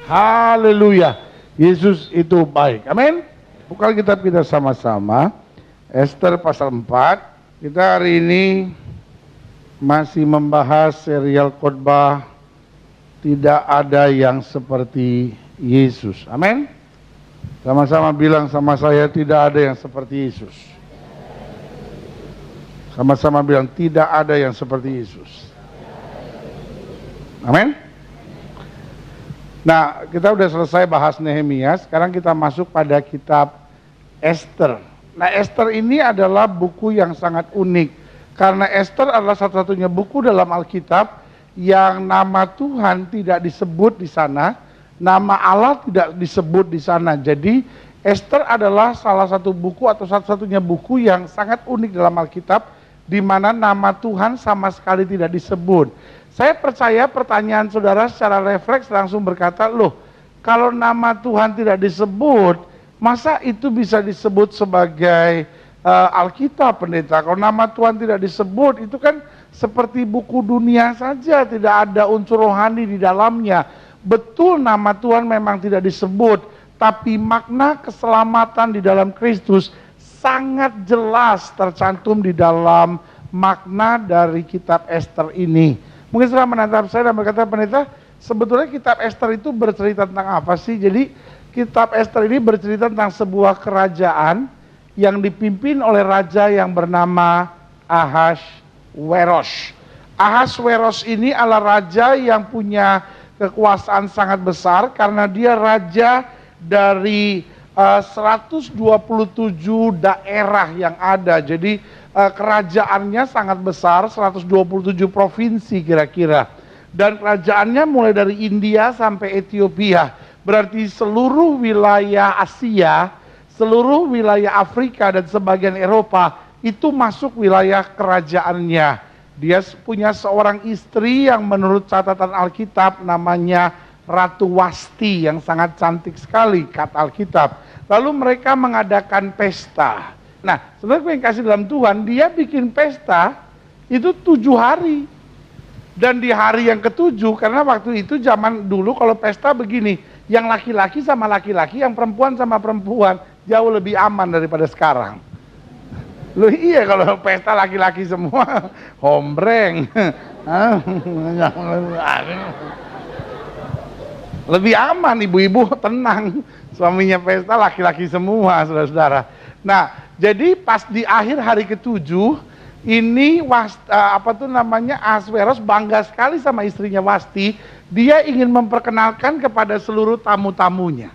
Haleluya. Yesus itu baik. Amin. Buka kitab kita sama-sama. Ester pasal 4. Kita hari ini masih membahas serial khotbah tidak ada yang seperti Yesus. Amin. Sama-sama bilang sama saya, tidak ada yang seperti Yesus. Sama-sama bilang, tidak ada yang seperti Yesus. Amin. Nah, kita udah selesai bahas Nehemia. Sekarang kita masuk pada kitab Ester. Nah, Ester ini adalah buku yang sangat unik. Karena Ester adalah satu-satunya buku dalam Alkitab yang nama Tuhan tidak disebut di sana, nama Allah tidak disebut di sana. Jadi Ester adalah salah satu buku atau satu-satunya buku yang sangat unik dalam Alkitab, di mana nama Tuhan sama sekali tidak disebut. Saya percaya pertanyaan saudara secara refleks langsung berkata, loh, kalau nama Tuhan tidak disebut, masa itu bisa disebut sebagai Alkitab, pendeta? Kalau nama Tuhan tidak disebut, itu kan seperti buku dunia saja, tidak ada unsur rohani di dalamnya. Betul, nama Tuhan memang tidak disebut, tapi makna keselamatan di dalam Kristus sangat jelas tercantum di dalam makna dari kitab Ester ini. Mungkin setelah menatap saya dan berkata, pendeta, sebetulnya kitab Ester itu bercerita tentang apa sih? Jadi kitab Ester ini bercerita tentang sebuah kerajaan yang dipimpin oleh raja yang bernama Ahasweros. Ahasweros ini adalah raja yang punya kekuasaan sangat besar karena dia raja dari 127 daerah yang ada. Jadi kerajaannya sangat besar, 127 provinsi kira-kira. Dan kerajaannya mulai dari India sampai Ethiopia. Berarti seluruh wilayah Asia, seluruh wilayah Afrika dan sebagian Eropa itu masuk wilayah kerajaannya. Dia punya seorang istri yang menurut catatan Alkitab namanya Ratu Wasti, yang sangat cantik sekali kata Alkitab. Lalu mereka mengadakan pesta. Nah, saudara yang kasih dalam Tuhan, dia bikin pesta itu 7 hari. Dan di hari yang ke-7, karena waktu itu zaman dulu kalau pesta begini, yang laki-laki sama laki-laki, yang perempuan sama perempuan, jauh lebih aman daripada sekarang. Loh iya, kalau pesta laki-laki semua, hombreng. Lebih aman, ibu-ibu tenang. Suaminya pesta laki-laki semua, saudara-saudara. Nah, jadi pas di akhir hari ke-7, ini Ahasweros bangga sekali sama istrinya Wasti. Dia ingin memperkenalkan kepada seluruh tamu-tamunya.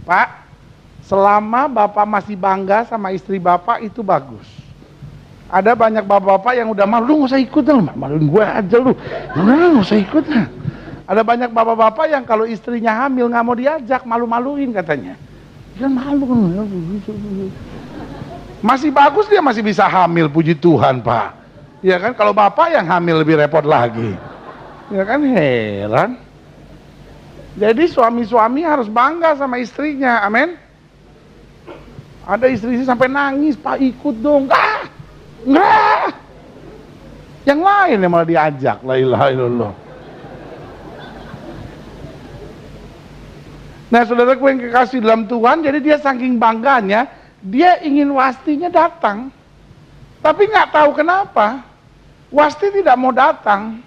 Pak, selama Bapak masih bangga sama istri Bapak, itu bagus. Ada banyak bapak-bapak yang udah malu, lu gak usah ikut dong, maluin gue aja lu. Gak usah ikut. Ada banyak bapak-bapak yang kalau istrinya hamil gak mau diajak, malu-maluin katanya. Kan malu. Masih bagus dia masih bisa hamil, puji Tuhan Pak. Ya kan, kalau bapak yang hamil lebih repot lagi. Ya kan, heran. Jadi suami-suami harus bangga sama istrinya, amin. Ada istrinya sampai nangis, Pak ikut dong. Enggak. Yang lain yang malah diajak, la ilaha illallah. Nah, saudaraku yang kekasih dalam Tuhan, jadi dia saking bangganya, dia ingin Wastinya datang. Tapi nggak tahu kenapa, Wasti tidak mau datang.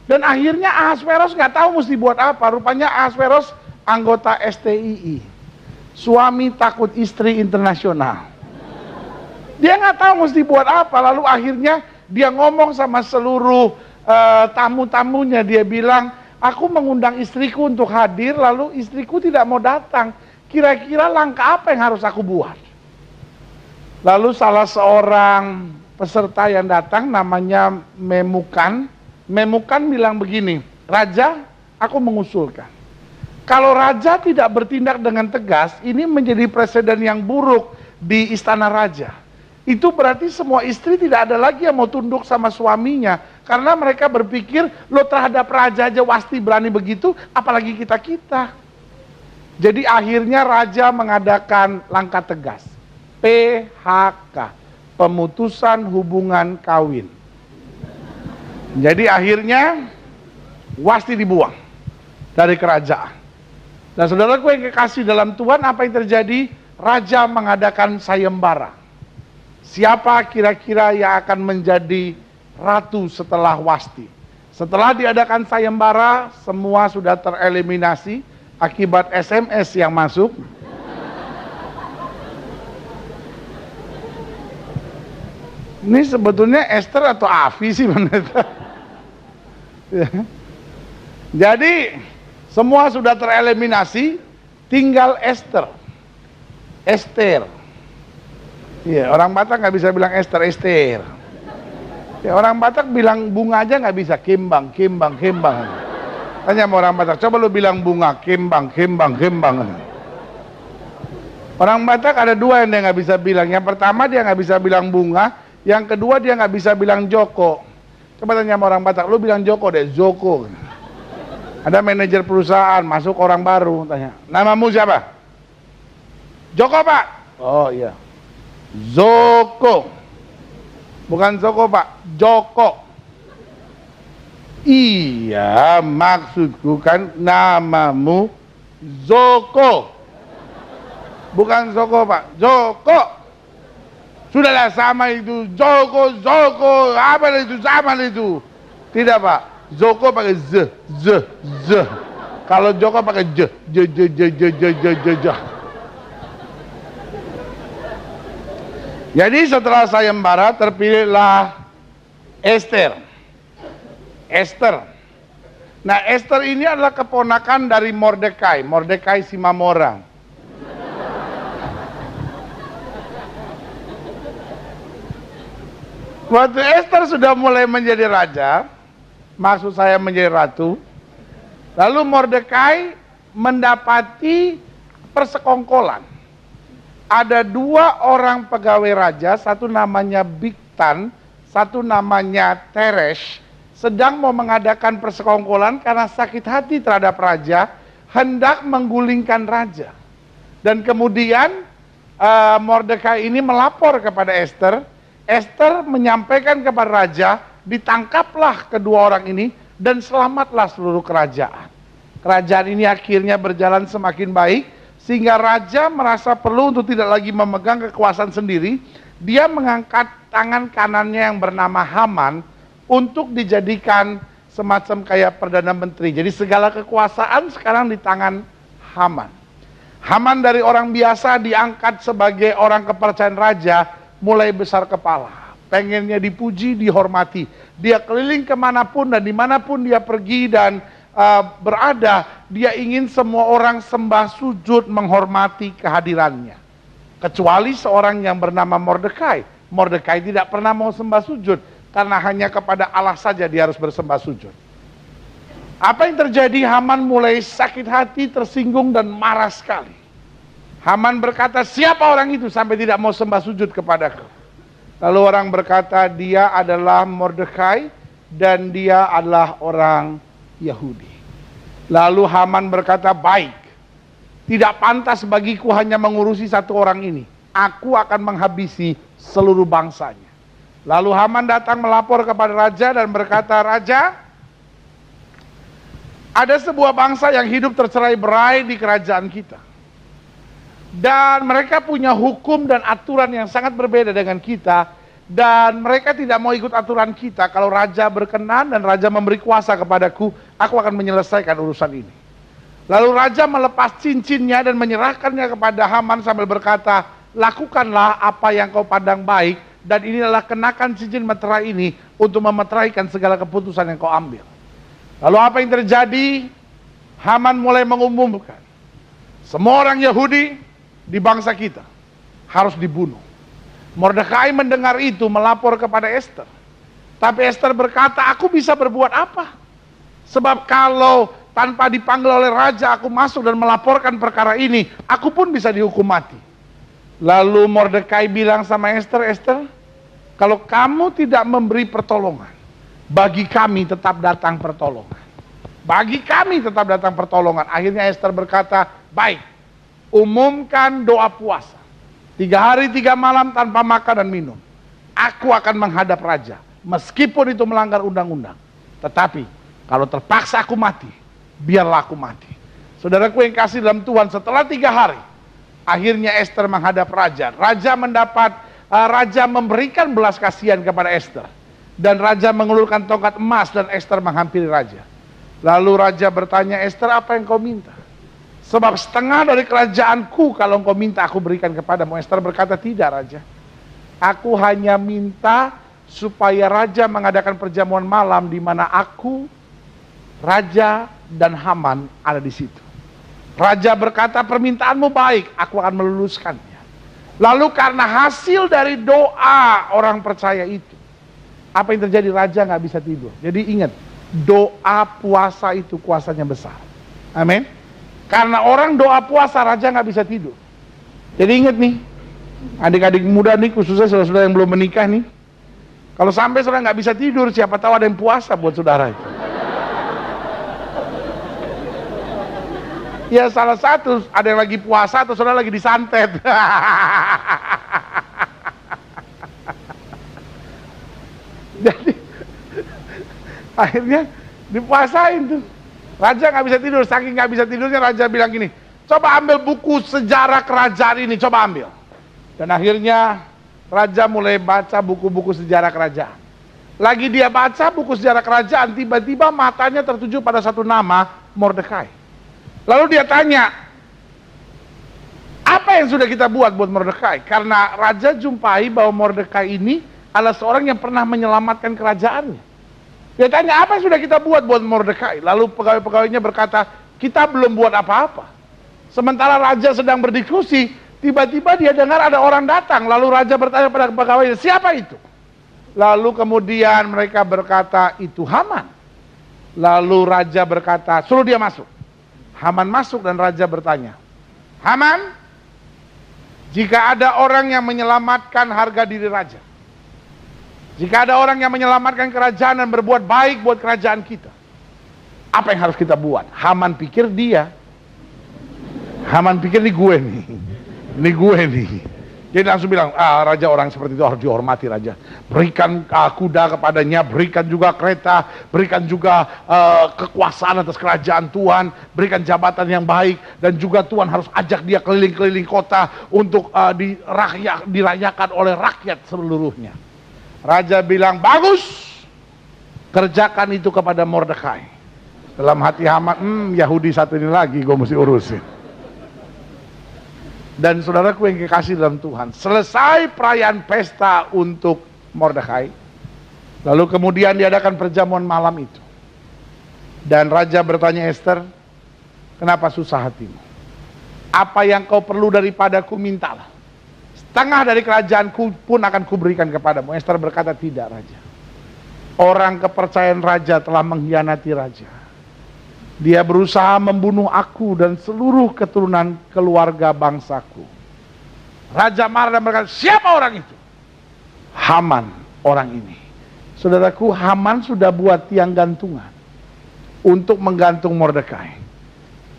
Dan akhirnya Ahasweros nggak tahu mesti buat apa. Rupanya Ahasweros anggota STII, Suami Takut Istri Internasional. Dia nggak tahu mesti buat apa. Lalu akhirnya dia ngomong sama seluruh tamu-tamunya. Dia bilang, aku mengundang istriku untuk hadir, lalu istriku tidak mau datang. Kira-kira langkah apa yang harus aku buat? Lalu salah seorang peserta yang datang namanya Memukan bilang begini, Raja, aku mengusulkan, kalau Raja tidak bertindak dengan tegas, ini menjadi presiden yang buruk di istana Raja. Itu berarti semua istri tidak ada lagi yang mau tunduk sama suaminya, karena mereka berpikir, lo terhadap Raja aja Wasti berani begitu, apalagi kita-kita. Jadi akhirnya Raja mengadakan langkah tegas, PHK, pemutusan hubungan kawin. Jadi akhirnya Wasti dibuang dari kerajaan. Dan saudaraku yang kekasih dalam Tuhan, apa yang terjadi? Raja mengadakan sayembara. Siapa kira-kira yang akan menjadi ratu setelah Wasti? Setelah diadakan sayembara, semua sudah tereliminasi akibat SMS yang masuk. Ini sebetulnya Esther atau Avi sih benar. Jadi semua sudah tereliminasi, tinggal Esther. Ya, orang Batak nggak bisa bilang Esther. Ya, orang Batak bilang bunga aja nggak bisa, kembang. Tanya sama orang Batak, coba lu bilang bunga, kembang. Orang Batak ada dua yang dia nggak bisa bilang. Yang pertama dia nggak bisa bilang bunga, yang kedua dia nggak bisa bilang Joko. Coba tanya sama orang Batak, lu bilang Joko deh, Joko. Ada manajer perusahaan, masuk orang baru, tanya, namamu siapa? Joko Pak. Oh iya. Zoko. Bukan Zoko Pak, Joko. Iya, maksudku kan namamu Zoko. Bukan Zoko Pak, Joko. Sudahlah sama itu, Joko, apa itu, sama itu. Tidak Pak, Zoko pakai z. Kalau Joko pakai j. Jadi setelah sayembara terpilihlah Esther. Nah, Esther ini adalah keponakan dari Mordekai Simamora. Waktu Esther sudah mulai menjadi raja, maksud saya menjadi ratu, lalu Mordekai mendapati persekongkolan. Ada dua orang pegawai raja, satu namanya Bigtan, satu namanya Teresh, sedang mau mengadakan persekongkolan karena sakit hati terhadap raja, hendak menggulingkan raja. Dan kemudian Mordekai ini melapor kepada Esther. Esther menyampaikan kepada raja, ditangkaplah kedua orang ini dan selamatlah seluruh kerajaan. Kerajaan ini akhirnya berjalan semakin baik, sehingga raja merasa perlu untuk tidak lagi memegang kekuasaan sendiri. Dia mengangkat tangan kanannya yang bernama Haman untuk dijadikan semacam kayak perdana menteri. Jadi segala kekuasaan sekarang di tangan Haman. Haman dari orang biasa diangkat sebagai orang kepercayaan raja, mulai besar kepala. Pengennya dipuji, dihormati. Dia keliling kemanapun dan dimanapun dia pergi dan berada, dia ingin semua orang sembah sujud menghormati kehadirannya. Kecuali seorang yang bernama Mordekai. Mordekai tidak pernah mau sembah sujud, karena hanya kepada Allah saja dia harus bersembah sujud. Apa yang terjadi? Haman mulai sakit hati, tersinggung dan marah sekali. Haman berkata, siapa orang itu sampai tidak mau sembah sujud kepadaku? Lalu orang berkata, dia adalah Mordekai dan dia adalah orang Yahudi. Lalu Haman berkata, baik, tidak pantas bagiku hanya mengurusi satu orang ini. Aku akan menghabisi seluruh bangsanya. Lalu Haman datang melapor kepada raja dan berkata, raja, ada sebuah bangsa yang hidup tercerai-berai di kerajaan kita. Dan mereka punya hukum dan aturan yang sangat berbeda dengan kita. Dan mereka tidak mau ikut aturan kita. Kalau raja berkenan dan raja memberi kuasa kepadaku, aku akan menyelesaikan urusan ini. Lalu raja melepas cincinnya dan menyerahkannya kepada Haman sambil berkata, lakukanlah apa yang kau pandang baik, dan inilah kenakan cincin meterai ini untuk memeteraikan segala keputusan yang kau ambil. Lalu apa yang terjadi? Haman mulai mengumumkan, semua orang Yahudi di bangsa kita harus dibunuh. Mordekai mendengar itu melapor kepada Esther. Tapi Esther berkata, aku bisa berbuat apa? Sebab kalau tanpa dipanggil oleh raja aku masuk dan melaporkan perkara ini, aku pun bisa dihukum mati. Lalu Mordekai bilang sama Esther, Esther, kalau kamu tidak memberi pertolongan, bagi kami tetap datang pertolongan. Bagi kami tetap datang pertolongan. Akhirnya Esther berkata, baik, umumkan doa puasa. 3 hari 3 malam tanpa makan dan minum. Aku akan menghadap raja, meskipun itu melanggar undang-undang. Tetapi kalau terpaksa aku mati, biarlah aku mati. Saudaraku yang kasih dalam Tuhan, setelah 3 hari, akhirnya Esther menghadap raja. Raja memberikan belas kasihan kepada Esther. Dan raja mengulurkan tongkat emas dan Esther menghampiri raja. Lalu raja bertanya, Esther, apa yang kau minta? Sebab setengah dari kerajaanku kalau engkau minta aku berikan kepadamu. Esther berkata, tidak raja. Aku hanya minta supaya raja mengadakan perjamuan malam di mana aku, raja dan Haman ada di situ. Raja berkata, permintaanmu baik, aku akan meluluskannya. Lalu karena hasil dari doa orang percaya itu, apa yang terjadi? Raja nggak bisa tidur. Jadi ingat, doa puasa itu kuasanya besar. Amin. Karena orang doa puasa, raja nggak bisa tidur. Jadi ingat nih, adik-adik muda nih, khususnya saudara-saudara yang belum menikah nih, kalau sampai saudara nggak bisa tidur, siapa tahu ada yang puasa buat saudara itu. Ya salah satu, ada yang lagi puasa atau saudara lagi disantet. Jadi akhirnya dipuasain tuh. Raja nggak bisa tidur, saking nggak bisa tidurnya raja bilang gini, coba ambil buku sejarah kerajaan ini, coba ambil. Dan akhirnya raja mulai baca buku-buku sejarah kerajaan. Lagi dia baca buku sejarah kerajaan, tiba-tiba matanya tertuju pada satu nama, Mordekai. Lalu dia tanya, apa yang sudah kita buat Mordekai? Karena raja jumpai bahwa Mordekai ini adalah seorang yang pernah menyelamatkan kerajaannya. Dia tanya, apa yang sudah kita buat Mordekai? Lalu pegawai-pegawainya berkata, kita belum buat apa-apa. Sementara raja sedang berdiskusi, tiba-tiba dia dengar ada orang datang. Lalu raja bertanya pada pegawainya, siapa itu? Lalu kemudian mereka berkata, itu Haman. Lalu raja berkata, suruh dia masuk. Haman masuk dan raja bertanya, Haman, jika ada orang yang menyelamatkan harga diri raja, jika ada orang yang menyelamatkan kerajaan dan berbuat baik buat kerajaan kita, apa yang harus kita buat? Haman pikir dia, Haman pikir ini gue nih, ini gue nih. Dia langsung bilang, raja orang seperti itu harus dihormati raja. Berikan kuda kepadanya, berikan juga kereta, berikan juga kekuasaan atas kerajaan Tuhan, berikan jabatan yang baik, dan juga Tuhan harus ajak dia keliling-keliling kota untuk dirayakan oleh rakyat seluruhnya. Raja bilang, bagus, kerjakan itu kepada Mordekai. Dalam hati Haman, Yahudi satu ini lagi gue mesti urusin. Dan saudaraku yang kekasih dalam Tuhan, selesai perayaan pesta untuk Mordekai, lalu kemudian diadakan perjamuan malam itu. Dan raja bertanya, Esther, kenapa susah hatimu? Apa yang kau perlu daripadaku, mintalah. Setengah dari kerajaanku pun akan kuberikan kepadamu. Esther berkata, tidak raja. Orang kepercayaan raja telah mengkhianati raja. Dia berusaha membunuh aku dan seluruh keturunan keluarga bangsaku. Raja marah dan berkata, siapa orang itu? Haman orang ini. Saudaraku, Haman sudah buat tiang gantungan untuk menggantung Mordekai.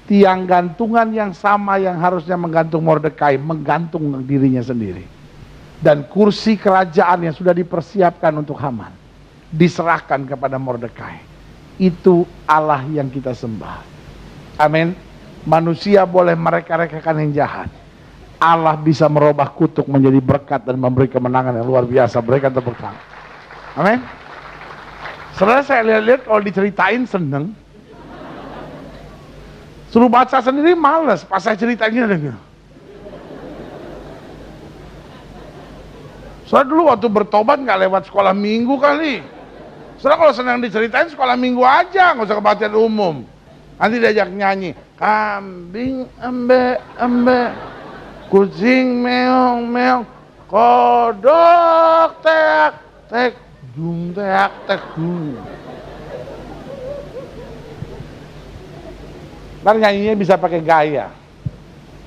Tiang gantungan yang sama yang harusnya menggantung Mordekai, menggantung dirinya sendiri. Dan kursi kerajaan yang sudah dipersiapkan untuk Haman diserahkan kepada Mordekai. Itu Allah yang kita sembah. Amin. Manusia boleh mereka-rekakan yang jahat, Allah bisa merubah kutuk menjadi berkat dan memberi kemenangan yang luar biasa. Berikan tepuk tangan. Amin. Setelah saya lihat kalau diceritain seneng, suruh baca sendiri males. Pas saya ceritanya gitu. Soalnya dulu waktu bertobat nggak lewat sekolah minggu kali. Soalnya kalau senang diceritain sekolah minggu aja, nggak usah kebaktian umum. Nanti diajak nyanyi, kambing embe, kucing meong, kodok teak, dung teak, dung. Ntar nyanyinya bisa pakai gaya,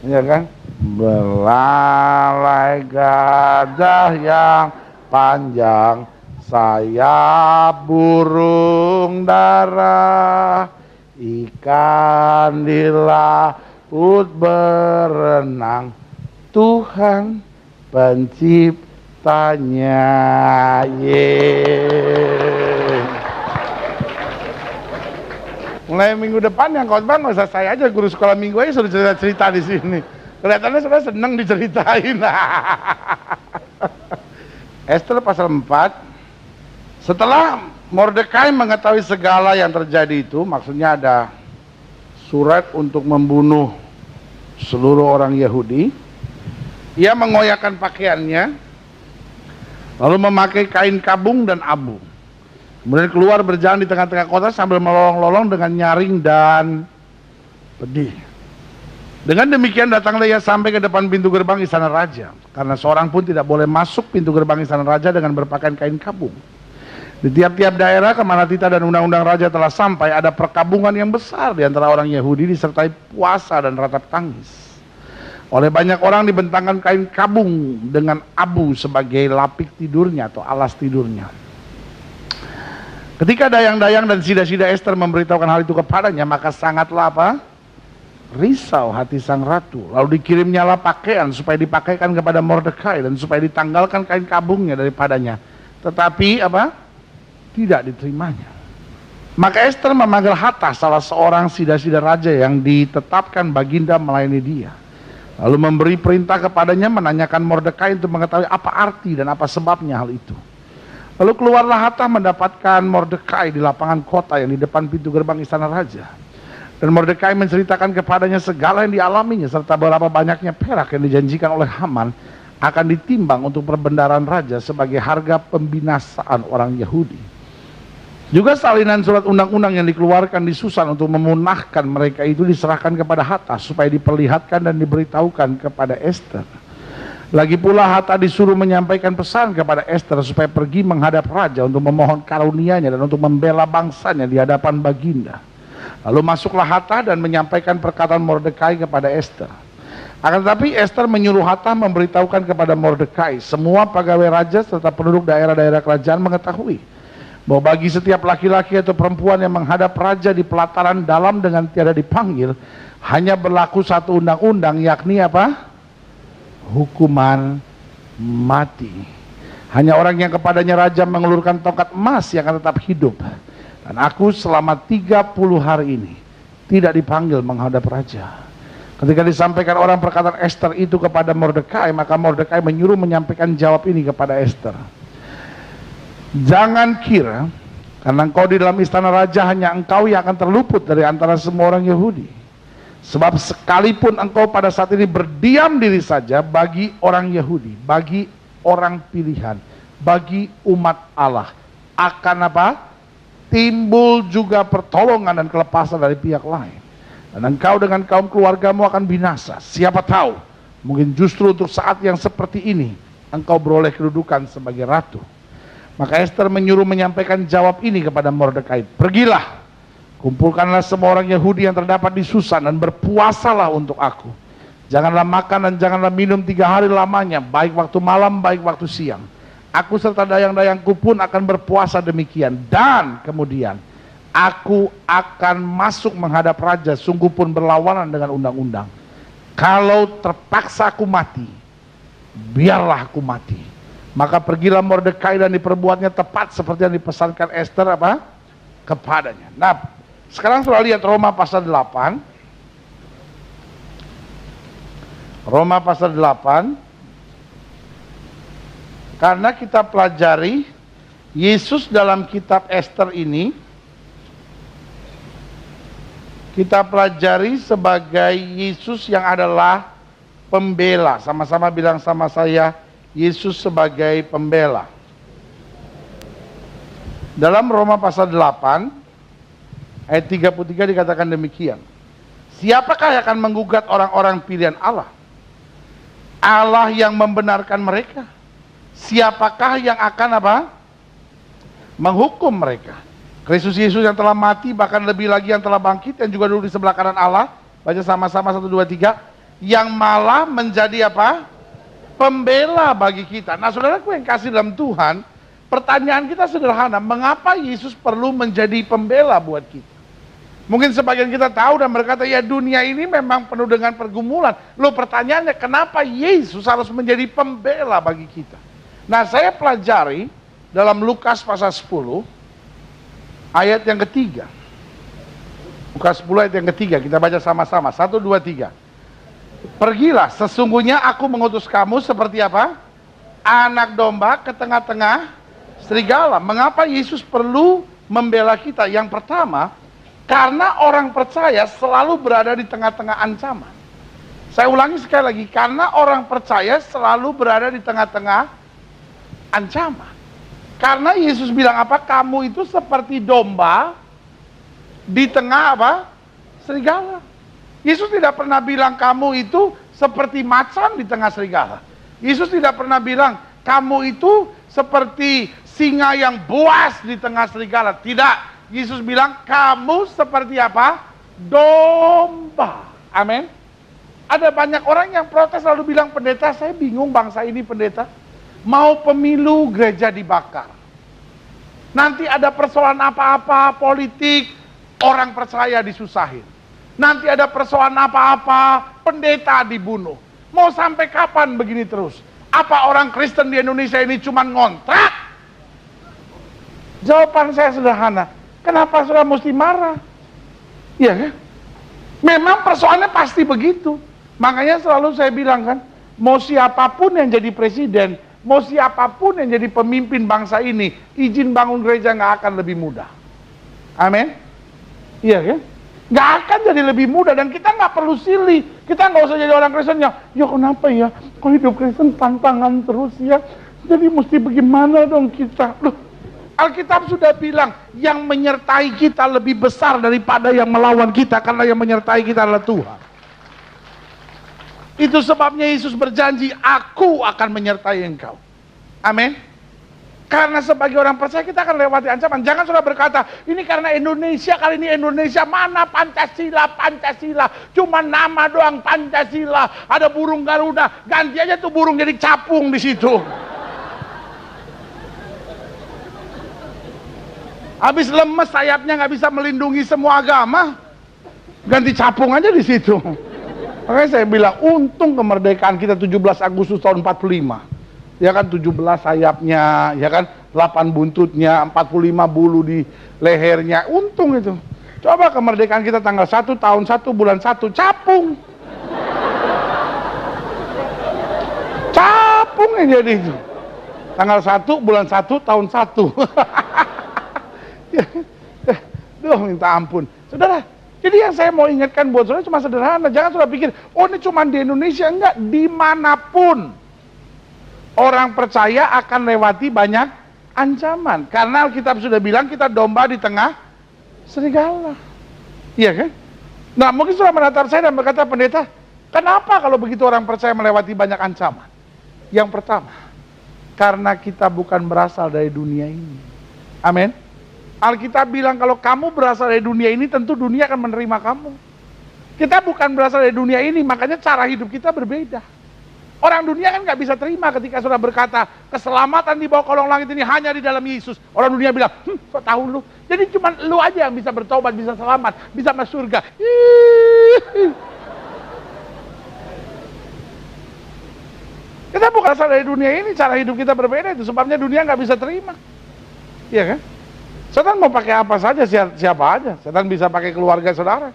ya kan? Belalai gajah yang panjang, sayap burung dara, ikan di laut berenang, Tuhan penciptanya. Mulai minggu depan yang khotbah nggak usah saya aja, guru sekolah minggu aja suruh cerita-cerita di sini. Kelihatannya sudah senang diceritain. Ester pasal 4. Setelah Mordekai mengetahui segala yang terjadi itu, maksudnya ada surat untuk membunuh seluruh orang Yahudi, ia mengoyakkan pakaiannya, lalu memakai kain kabung dan abu. Kemudian keluar berjalan di tengah-tengah kota sambil melolong-lolong dengan nyaring dan pedih. Dengan demikian datanglah ia sampai ke depan pintu gerbang istana raja, karena seorang pun tidak boleh masuk pintu gerbang istana raja dengan berpakaian kain kabung. Di tiap-tiap daerah kemana titah dan undang-undang raja telah sampai, ada perkabungan yang besar di antara orang Yahudi, disertai puasa dan ratap tangis. Oleh banyak orang dibentangkan kain kabung dengan abu sebagai lapik tidurnya atau alas tidurnya. Ketika dayang-dayang dan sida-sida Ester memberitahukan hal itu kepadanya, maka sangatlah risau hati sang ratu. Lalu dikirimnyalah pakaian supaya dipakaikan kepada Mordekai dan supaya ditanggalkan kain kabungnya daripadanya. Tetapi tidak diterimanya. Maka Ester memanggil Hatas, salah seorang sida-sida raja yang ditetapkan baginda melayani dia. Lalu memberi perintah kepadanya menanyakan Mordekai untuk mengetahui apa arti dan apa sebabnya hal itu. Lalu keluarlah Hatas mendapatkan Mordekai di lapangan kota yang di depan pintu gerbang istana raja. Dan Mordekai menceritakan kepadanya segala yang dialaminya, serta berapa banyaknya perak yang dijanjikan oleh Haman akan ditimbang untuk perbendaharaan raja sebagai harga pembinasaan orang Yahudi. Juga salinan surat undang-undang yang dikeluarkan di Susan untuk memunahkan mereka itu diserahkan kepada Hatas supaya diperlihatkan dan diberitahukan kepada Ester. Lagi pula Hatas disuruh menyampaikan pesan kepada Ester supaya pergi menghadap raja untuk memohon karunia-Nya dan untuk membela bangsanya di hadapan baginda. Lalu masuklah Hatas dan menyampaikan perkataan Mordekai kepada Ester. Akan tetapi Ester menyuruh Hatas memberitahukan kepada Mordekai, semua pegawai raja serta penduduk daerah-daerah kerajaan mengetahui bahwa bagi setiap laki-laki atau perempuan yang menghadap raja di pelataran dalam dengan tiada dipanggil, hanya berlaku satu undang-undang, yakni hukuman mati. Hanya orang yang kepadanya raja mengelurkan tongkat emas yang akan tetap hidup. Dan aku selama 30 hari ini tidak dipanggil menghadap raja. Ketika disampaikan orang perkataan Ester itu kepada Mordekai, maka Mordekai menyuruh menyampaikan jawab ini kepada Ester. Jangan kira karena engkau di dalam istana raja hanya engkau yang akan terluput dari antara semua orang Yahudi. Sebab sekalipun engkau pada saat ini berdiam diri saja, bagi orang Yahudi, bagi orang pilihan, bagi umat Allah, akan timbul juga pertolongan dan kelepasan dari pihak lain. Dan engkau dengan kaum keluargamu akan binasa. Siapa tahu, mungkin justru untuk saat yang seperti ini engkau beroleh kedudukan sebagai ratu. Maka Ester menyuruh menyampaikan jawab ini kepada Mordekai. Pergilah, kumpulkanlah semua orang Yahudi yang terdapat di Susan dan berpuasalah untuk aku. Janganlah makan dan janganlah minum 3 hari lamanya, baik waktu malam, baik waktu siang. Aku serta dayang-dayangku pun akan berpuasa demikian. Dan kemudian aku akan masuk menghadap raja, sungguh pun berlawanan dengan undang-undang. Kalau terpaksa aku mati, biarlah aku mati. Maka pergilah Mordekai dan diperbuatnya tepat seperti yang dipesankan Ester kepadanya. Nah, sekarang sudah lihat Roma pasal 8. Roma pasal 8. Karena kita pelajari Yesus dalam kitab Ester ini, kita pelajari sebagai Yesus yang adalah pembela. Sama-sama bilang sama saya, Yesus sebagai pembela. Dalam Roma pasal 8 ayat 33 dikatakan demikian. Siapakah yang akan menggugat orang-orang pilihan Allah? Allah yang membenarkan mereka. Siapakah yang akan menghukum mereka? Kristus Yesus yang telah mati, bahkan lebih lagi yang telah bangkit, yang juga duduk di sebelah kanan Allah. Baca sama-sama 1, 2, 3. Yang malah menjadi pembela bagi kita. Nah, saudaraku yang kasih dalam Tuhan, pertanyaan kita sederhana, mengapa Yesus perlu menjadi pembela buat kita? Mungkin sebagian kita tahu dan berkata, ya dunia ini memang penuh dengan pergumulan. Loh, pertanyaannya, kenapa Yesus harus menjadi pembela bagi kita? Nah, saya pelajari dalam Lukas pasal 10 ayat yang ketiga. Lukas 10 ayat yang ketiga, kita baca sama-sama. 1, 2, 3. Pergilah, sesungguhnya aku mengutus kamu seperti apa? Anak domba ke tengah-tengah serigala. Mengapa Yesus perlu membela kita? Yang pertama, karena orang percaya selalu berada di tengah-tengah ancaman. Saya ulangi sekali lagi, karena orang percaya selalu berada di tengah-tengah ancaman. Karena Yesus bilang apa? Kamu itu seperti domba di tengah apa? Serigala. Yesus tidak pernah bilang kamu itu seperti macan di tengah serigala. Yesus tidak pernah bilang kamu itu seperti singa yang buas di tengah serigala. Tidak. Yesus bilang kamu seperti apa? Domba. Amin. Ada banyak orang yang protes lalu bilang, pendeta, saya bingung bangsa ini pendeta. Mau pemilu gereja dibakar. Nanti ada persoalan apa-apa politik, orang percaya disusahin. Nanti ada persoalan apa-apa, pendeta dibunuh. Mau sampai kapan begini terus? Apa orang Kristen di Indonesia ini cuma ngontrak? Jawaban saya sederhana. Kenapa saudara mesti marah? Iya kan? Memang persoalannya pasti begitu. Makanya selalu saya bilang kan, mau siapapun yang jadi presiden, mau siapapun yang jadi pemimpin bangsa ini, izin bangun gereja nggak akan lebih mudah. Amin? Iya kan? Nggak akan jadi lebih mudah, dan kita nggak perlu silih. Kita nggak usah jadi orang Kristen yang, ya kenapa ya, kalau hidup Kristen tantangan terus ya, jadi mesti bagaimana dong kita. Loh, Alkitab sudah bilang, yang menyertai kita lebih besar daripada yang melawan kita, karena yang menyertai kita adalah Tuhan. Itu sebabnya Yesus berjanji, aku akan menyertai engkau. Amin. Karena sebagai orang percaya kita akan lewati ancaman. Jangan sudah berkata, ini karena Indonesia, kali ini Indonesia, mana Pancasila, Pancasila. Cuma nama doang Pancasila. Ada burung Garuda, ganti aja tuh burung jadi capung di situ. Habis lemes sayapnya nggak bisa melindungi semua agama, ganti capung aja di situ. Makanya saya bilang, untung kemerdekaan kita 17 Agustus tahun 45. Ya kan, 17 sayapnya, ya kan, 8 buntutnya, 45 bulu di lehernya. Untung itu. Coba kemerdekaan kita tanggal 1 tahun 1 bulan 1, capung. Capung yang jadi itu. Tanggal 1 bulan 1 tahun 1. Duh, minta ampun. Saudara, jadi yang saya mau ingatkan buat saudara cuma sederhana. Jangan saudara pikir, oh ini cuma di Indonesia. Enggak, dimanapun orang percaya akan lewati banyak ancaman. Karena Alkitab sudah bilang kita domba di tengah serigala. Iya kan? Nah, mungkin saudara menatap saya dan berkata, pendeta, kenapa kalau begitu orang percaya melewati banyak ancaman? Yang pertama, karena kita bukan berasal dari dunia ini. Amin. Alkitab bilang kalau kamu berasal dari dunia ini, tentu dunia akan menerima kamu. Kita bukan berasal dari dunia ini, makanya cara hidup kita berbeda. Orang dunia kan nggak bisa terima ketika saudara berkata, keselamatan di bawah kolong langit ini hanya di dalam Yesus. Orang dunia bilang, kok tahu lu? Jadi cuma lu aja yang bisa bertobat, bisa selamat, bisa masuk surga. Kita bukan berasal dari dunia ini, cara hidup kita berbeda, itu sebabnya dunia nggak bisa terima. Iya kan? Setan mau pakai apa saja, siapa aja. Setan bisa pakai keluarga saudara.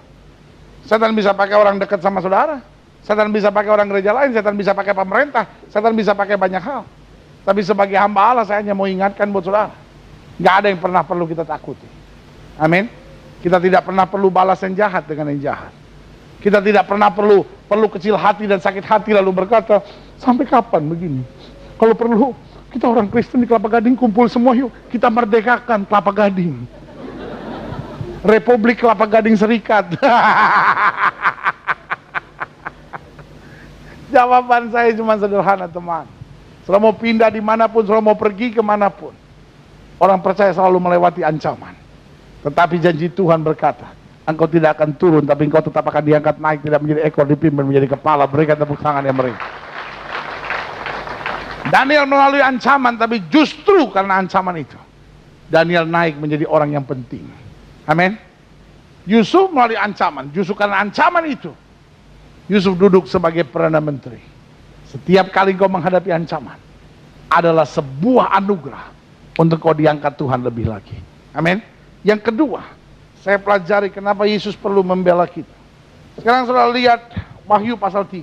Setan bisa pakai orang dekat sama saudara. Setan bisa pakai orang gereja lain. Setan bisa pakai pemerintah. Setan bisa pakai banyak hal. Tapi sebagai hamba Allah, saya hanya mau ingatkan buat saudara, nggak ada yang pernah perlu kita takuti. Amin. Kita tidak pernah perlu balas yang jahat dengan yang jahat. Kita tidak pernah perlu kecil hati dan sakit hati lalu berkata, sampai kapan begini? Kalau perlu, kita orang Kristen di Kelapa Gading kumpul semua yuk, kita merdekakan Kelapa Gading. Republik Kelapa Gading Serikat. Jawaban saya cuma sederhana, teman. Saudara mau pindah dimanapun, saudara mau pergi kemanapun, orang percaya selalu melewati ancaman. Tetapi janji Tuhan berkata, engkau tidak akan turun, tapi engkau tetap akan diangkat naik, tidak menjadi ekor, dipimpin menjadi kepala. Berikan tepuk tangan yang meriah. Daniel melalui ancaman, tapi justru karena ancaman itu, Daniel naik menjadi orang yang penting. Amin. Yusuf melalui ancaman, justru karena ancaman itu, Yusuf duduk sebagai Perdana Menteri. Setiap kali kau menghadapi ancaman, adalah sebuah anugerah untuk kau diangkat Tuhan lebih lagi. Amin. Yang kedua, saya pelajari kenapa Yesus perlu membela kita. Sekarang saudara lihat Wahyu pasal 3.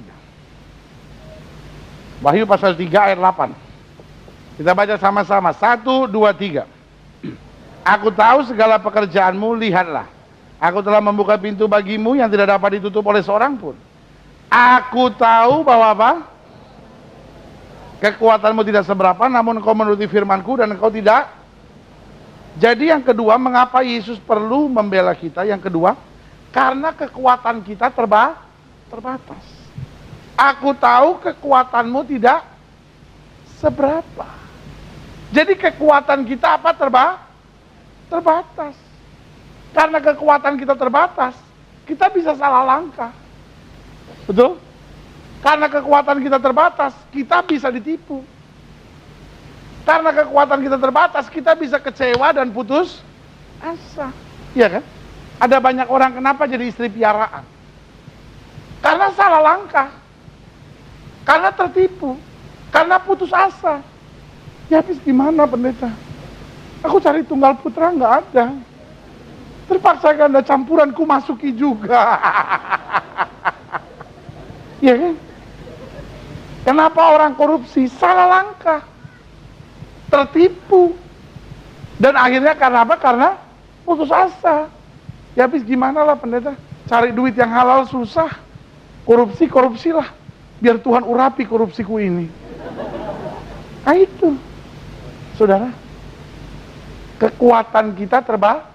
Wahyu pasal 3 ayat 8. Kita baca sama-sama. 1, 2, 3. Aku tahu segala pekerjaanmu, lihatlah. Aku telah membuka pintu bagimu yang tidak dapat ditutup oleh seorang pun. Aku tahu bahwa apa? Kekuatanmu tidak seberapa, namun engkau menuruti firmanku dan engkau tidak. Jadi yang kedua, mengapa Yesus perlu membela kita? Yang kedua, karena kekuatan kita terbatas. Aku tahu kekuatanmu tidak seberapa. Jadi kekuatan kita apa? Terbatas. Karena kekuatan kita terbatas, kita bisa salah langkah. Betul? Karena kekuatan kita terbatas, kita bisa ditipu. Karena kekuatan kita terbatas, kita bisa kecewa dan putus asa. Iya kan? Ada banyak orang kenapa jadi istri piaraan? Karena salah langkah. Karena tertipu. Karena putus asa. Ya habis gimana pendeta? Aku cari tunggal putra nggak ada. Terpaksa ganda campuran ku masuki juga. Iya kan? Kenapa orang korupsi? Salah langkah. Tertipu. Dan akhirnya karena apa? Karena putus asa. Ya habis gimana lah pendeta? Cari duit yang halal susah. Korupsilah. Biar Tuhan urapi korupsiku ini. Nah itu. Saudara. Kekuatan kita terbatas.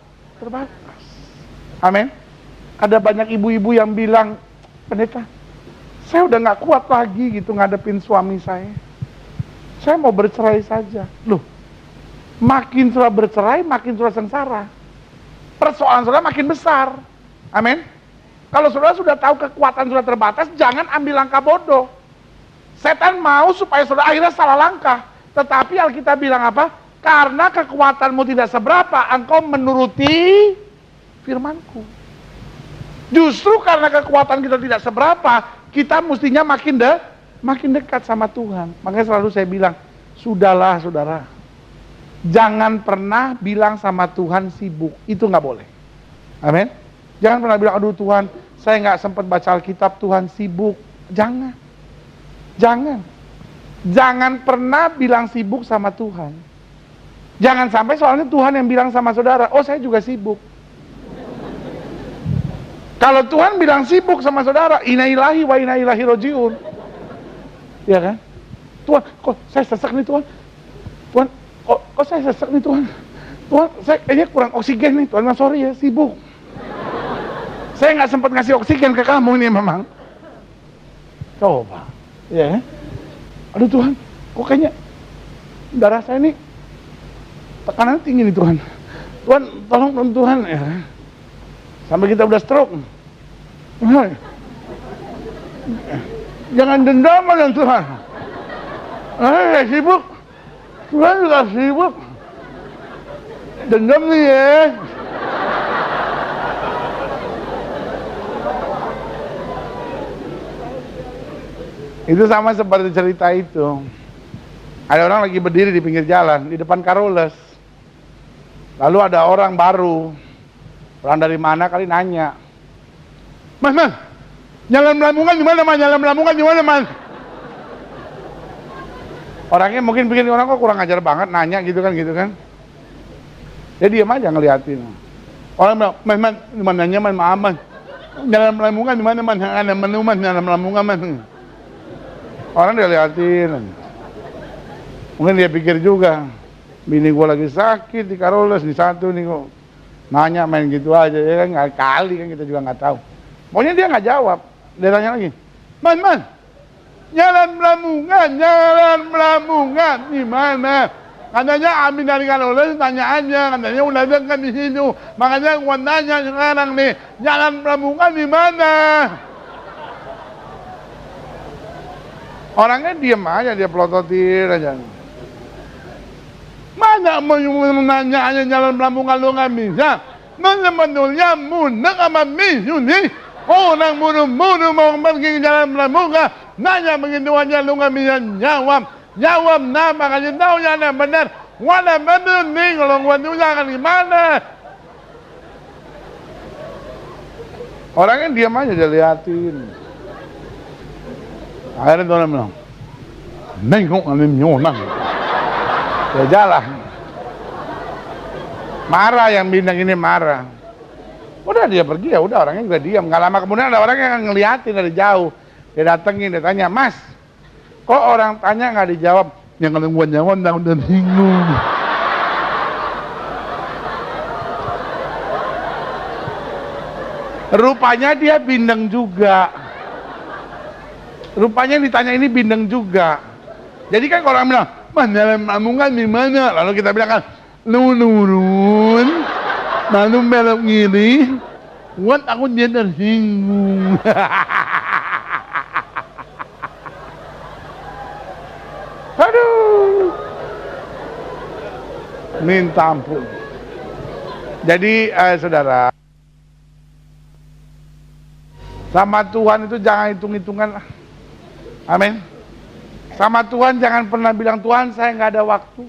Amin. Ada banyak ibu-ibu yang bilang, pendeta, saya udah gak kuat lagi gitu ngadepin suami saya. Saya mau bercerai saja. Loh, makin saudara bercerai, makin saudara sengsara. Persoalan saudara makin besar. Amin. Kalau saudara sudah tahu kekuatan saudara terbatas, jangan ambil langkah bodoh. Setan mau supaya saudara akhirnya salah langkah. Tetapi Alkitab bilang apa? Karena kekuatanmu tidak seberapa, engkau menuruti firmanku. Justru karena kekuatan kita tidak seberapa, kita mestinya makin dekat sama Tuhan. Makanya selalu saya bilang, sudahlah saudara, jangan pernah bilang sama Tuhan sibuk. Itu nggak boleh. Amin. Jangan pernah bilang, aduh Tuhan, saya nggak sempat baca Alkitab, Tuhan sibuk. Jangan. Jangan pernah bilang sibuk sama Tuhan. Jangan sampai soalnya Tuhan yang bilang sama saudara, oh saya juga sibuk. Kalau Tuhan bilang sibuk sama saudara, inna ilahi wa inna ilahi rojiun. Ya kan? Tuhan, kok saya sesak nih Tuhan? Tuhan, kok saya sesak nih Tuhan? Tuhan, saya kayaknya kurang oksigen nih Tuhan, sorry ya, sibuk. Saya nggak sempat ngasih oksigen ke kamu ini memang. Coba, ya kan? Aduh Tuhan, kok kayaknya darah saya ini tekanan tinggi nih Tuhan. Tuhan, tolong dong Tuhan ya. Sampai kita udah stroke. Jangan dendam dengan Tuhan. Sibuk. Tuhan juga sibuk. Dendam nih ya. Itu sama seperti cerita itu. Ada orang lagi berdiri di pinggir jalan, di depan Karoles. Lalu ada orang baru. Orang dari mana kali nanya, Mas, jalan Lamongan gimana Mas? Jalan Lamongan gimana Mas? Orangnya mungkin bikin orang kok kurang ajar banget nanya gitu kan. Dia diam aja ngeliatin. Orang bilang, Mas, gimana nanya Mas, maaf Mas. Jalan Lamongan gimana Mas? Ada menu Mas, jalan Lamongan Mas. Orang dia liatin. Mungkin dia pikir juga, bini gua lagi sakit di Karoles, di satu nih kok. Nanya main gitu aja, ya kan nggak kali kan kita juga nggak tahu. Pokoknya dia nggak jawab. Dia tanya lagi, Man, jalan Lamongan di mana? Katanya Amin dari Karoles tanya aja, katanya udah dekat di situ. Makanya gua nanya sekarang nih, jalan Lamongan di mana? Orangnya diem aja, dia pelototin aja. Mana mau nanya aja jalan Lamongan lu nggak bisa? Menurutnya mudah sama misu nih. Orang muru-muru mau pergi ke jalan Lamongan, nanya begitu aja lu nggak bisa jawab. Jawab nama kasih tahu yang benar. Wala benar nih kalau gua tunjukkan gimana? Orangnya diam aja, dia liatin. Akhirnya Tuhan bilang, nengok alim nyonang. Ya jalan. Marah yang bintang ini marah. Udah dia pergi, ya udah, orangnya juga diam. Gak lama kemudian ada orang yang ngeliatin dari jauh. Dia datengin, dia tanya, Mas, kok orang tanya nggak dijawab? Yang kalau gua jawab udah bingung. Rupanya dia bindeng juga. Rupanya ditanya ini bindeng juga. Jadi kan kalau orang bilang, Mas dalam amungan di mana? Lalu kita bilang kan, nurun, lalu belok kiri. Buat aku dia tersinggung. Aduh, minta ampun. Jadi saudara, sama Tuhan itu jangan hitung-hitungan. Amin. Sama Tuhan jangan pernah bilang, Tuhan saya nggak ada waktu,